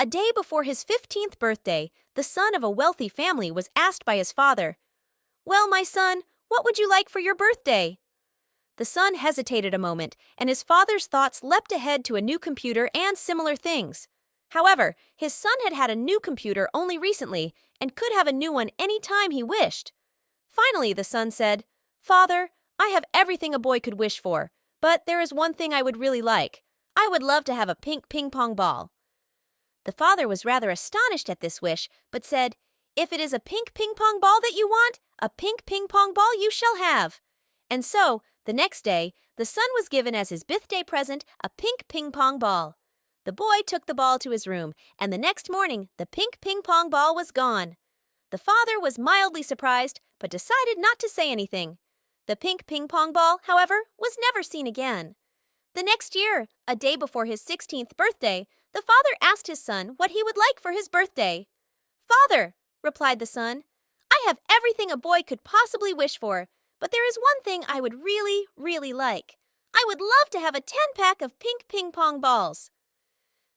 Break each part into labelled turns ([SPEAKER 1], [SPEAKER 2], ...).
[SPEAKER 1] A day before his 15th birthday, the son of a wealthy family was asked by his father, "Well, my son, what would you like for your birthday?" The son hesitated a moment, and his father's thoughts leapt ahead to a new computer and similar things. However, his son had had a new computer only recently and could have a new one any time he wished. Finally, the son said, "Father, I have everything a boy could wish for, but there is one thing I would really like. I would love to have a pink ping pong ball." The father was rather astonished at this wish, but said, "If it is a pink ping pong ball that you want, a pink ping pong ball you shall have." And so, the next day, the son was given as his birthday present a pink ping pong ball. The boy took the ball to his room, and the next morning, the pink ping pong ball was gone. The father was mildly surprised, but decided not to say anything. The pink ping pong ball, however, was never seen again. The next year, a day before his 16th birthday, the father asked his son what he would like for his birthday. "Father," replied the son, "I have everything a boy could possibly wish for, but there is one thing I would really, really like. I would love to have a 10-pack of pink ping pong balls."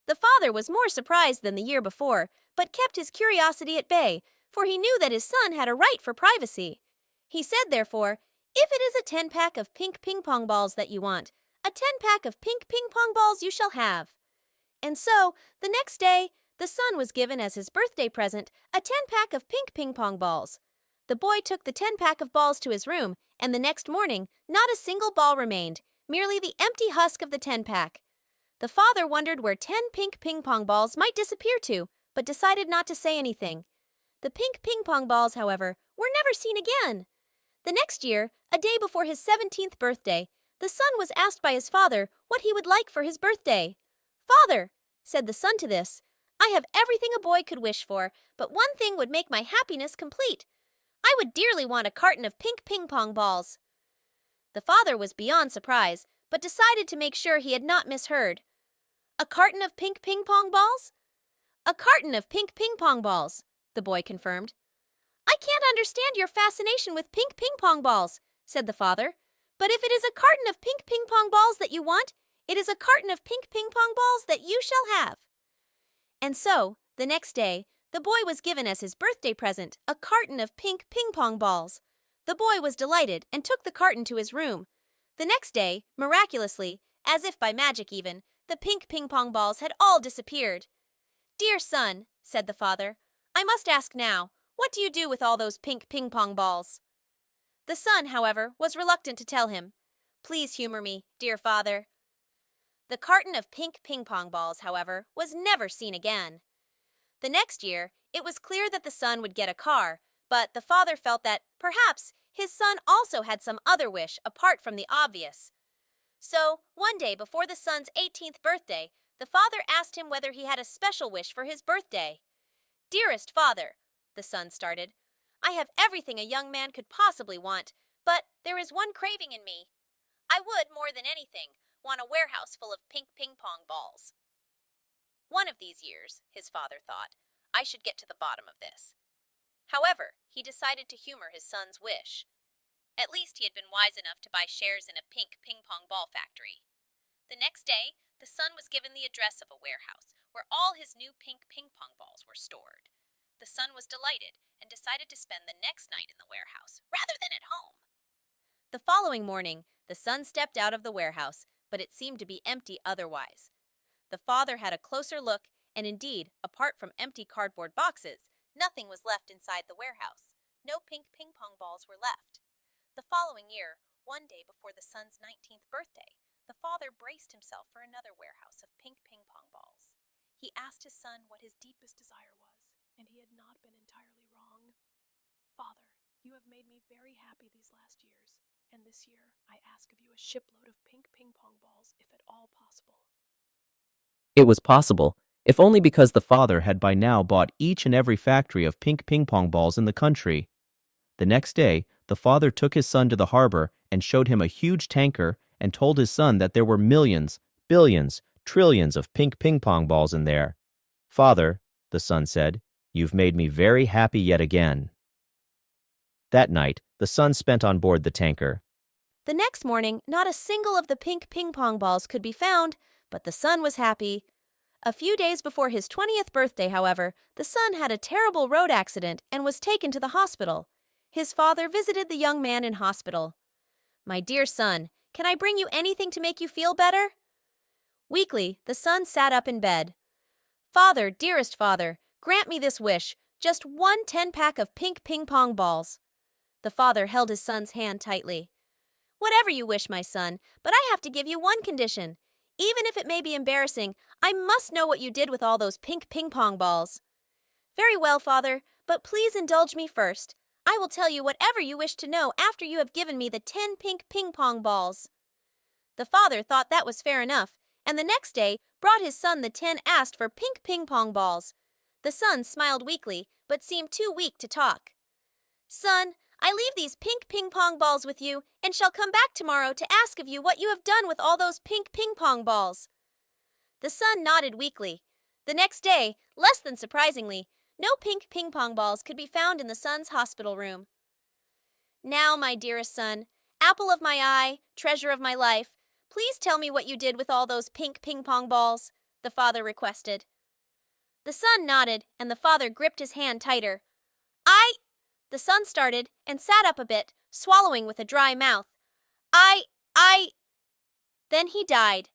[SPEAKER 1] The father was more surprised than the year before, but kept his curiosity at bay, for he knew that his son had a right for privacy. He said, therefore, "If it is a 10-pack of pink ping pong balls that you want, a 10-pack of pink ping pong balls you shall have." And so, the next day, the son was given as his birthday present a 10-pack of pink ping pong balls. The boy took the 10-pack of balls to his room, and the next morning, not a single ball remained, merely the empty husk of the 10-pack. The father wondered where 10 pink ping pong balls might disappear to, but decided not to say anything. The pink ping pong balls, however, were never seen again. The next year, a day before his 17th birthday, the son was asked by his father what he would like for his birthday. "Father," said the son to this, "I have everything a boy could wish for, but one thing would make my happiness complete. I would dearly want a carton of pink ping pong balls." The father was beyond surprise, but decided to make sure he had not misheard. "A carton of pink ping pong balls?" "A carton of pink ping pong balls," the boy confirmed. "I can't understand your fascination with pink ping pong balls," said the father. "But if it is a carton of pink ping pong balls that you want, it is a carton of pink ping pong balls that you shall have." And so, the next day, the boy was given as his birthday present a carton of pink ping pong balls. The boy was delighted and took the carton to his room. The next day, miraculously, as if by magic even, the pink ping pong balls had all disappeared. "Dear son," said the father, "I must ask now, what do you do with all those pink ping pong balls?" The son, however, was reluctant to tell him. "Please humor me, dear father." The carton of pink ping pong balls, however, was never seen again. The next year, it was clear that the son would get a car, but the father felt that, perhaps, his son also had some other wish apart from the obvious. So, one day before the son's 18th birthday, the father asked him whether he had a special wish for his birthday. "Dearest father," the son started, "I have everything a young man could possibly want, but there is one craving in me. I would, more than anything, want a warehouse full of pink ping pong balls." One of these years, his father thought, I should get to the bottom of this. However, he decided to humor his son's wish. At least he had been wise enough to buy shares in a pink ping pong ball factory. The next day, the son was given the address of a warehouse where all his new pink ping pong balls were stored. The son was delighted and decided to spend the next night in the warehouse rather than at home. The following morning, the son stepped out of the warehouse, but it seemed to be empty otherwise. The father had a closer look, and indeed, apart from empty cardboard boxes, nothing was left inside the warehouse. No pink ping pong balls were left. The following year, one day before the son's 19th birthday, the father braced himself for another warehouse of pink ping pong balls. He asked his son what his deepest desire was, and he had not been entirely wrong. "Father, you have made me very happy these last years, and this year I ask of you a shipload of pink ping pong balls, if at all possible."
[SPEAKER 2] It was possible, if only because the father had by now bought each and every factory of pink ping pong balls in the country. The next day, the father took his son to the harbor and showed him a huge tanker and told his son that there were millions, billions, trillions of pink ping pong balls in there. "Father," the son said, "you've made me very happy yet again." That night, the son spent on board the tanker.
[SPEAKER 1] The next morning, not a single of the pink ping pong balls could be found, but the son was happy. A few days before his 20th birthday, however, the son had a terrible road accident and was taken to the hospital. His father visited the young man in hospital. "My dear son, can I bring you anything to make you feel better?" Weakly, the son sat up in bed. "Father, dearest father, grant me this wish, just one 10-pack of pink ping-pong balls." The father held his son's hand tightly. "Whatever you wish, my son, but I have to give you one condition. Even if it may be embarrassing, I must know what you did with all those pink ping-pong balls." "Very well, father, but please indulge me first. I will tell you whatever you wish to know after you have given me the 10 pink ping-pong balls." The father thought that was fair enough, and the next day brought his son the 10 asked for pink ping-pong balls. The son smiled weakly, but seemed too weak to talk. "Son, I leave these pink ping-pong balls with you and shall come back tomorrow to ask of you what you have done with all those pink ping-pong balls." The son nodded weakly. The next day, less than surprisingly, no pink ping-pong balls could be found in the son's hospital room. "Now, my dearest son, apple of my eye, treasure of my life, please tell me what you did with all those pink ping-pong balls," the father requested. The son nodded, and the father gripped his hand tighter. The son started and sat up a bit, swallowing with a dry mouth. I. Then he died.